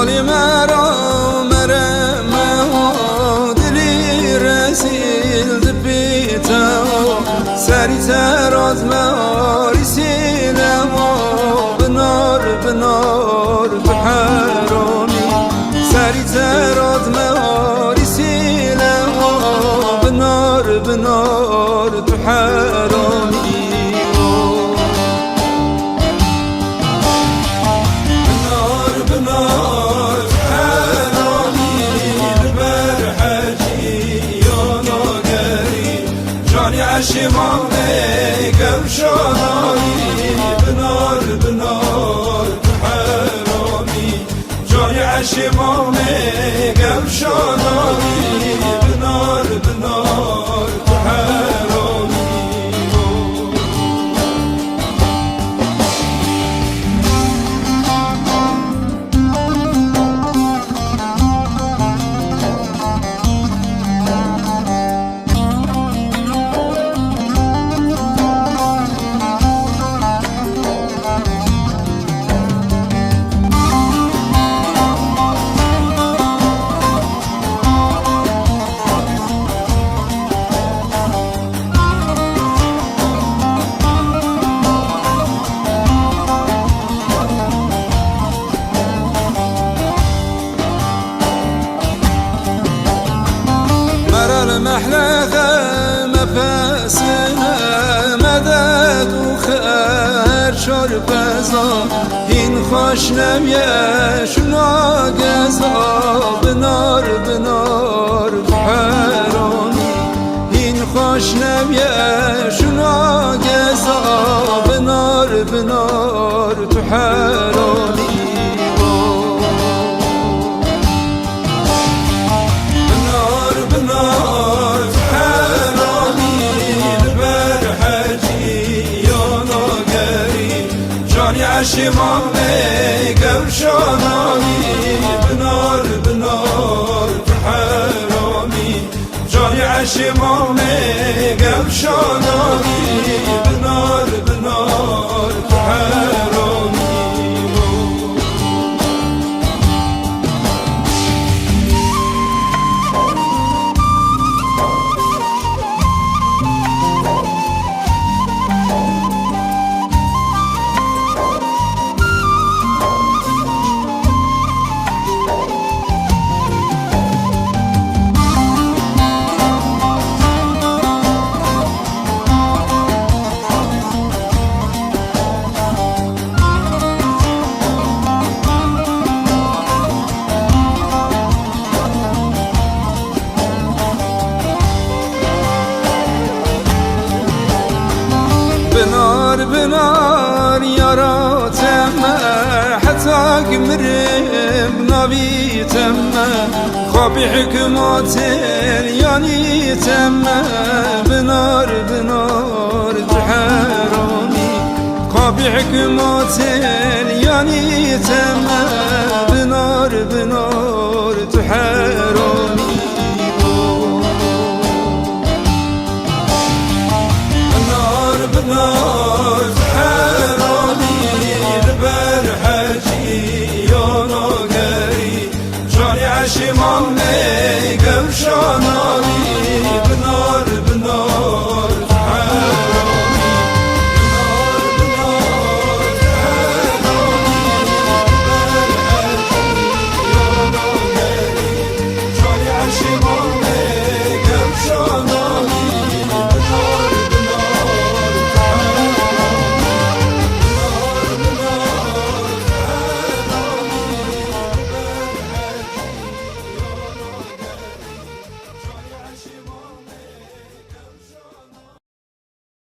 مالی مرا مرم و دلی رسیل بیتا سری تراز ماری سینم و بنار بحرامی سری تراز ماری سینم و بنار بحرامی عشماني قم شاناني بنار بحرامي جاني عشماني قم شاناني بنار بحرامي محلها مفاسنا مدد وخير شربزا این خوش نمیش ناگزا بنار بحرانی این خوش نمیش ناگزا بنار بحرانی عشماني قم شاناني بنار بحرامي جاني عشماني قم شاناني بنار بحرامي بنار ياراتم حتى قمرب نبيتم خابي حكمات يعني تم بنار بحرامي خابي حكمات يعني تم بنار بحرامي بنار بحرامي البرحجي يا ناقري جاني عشماني قم شاناني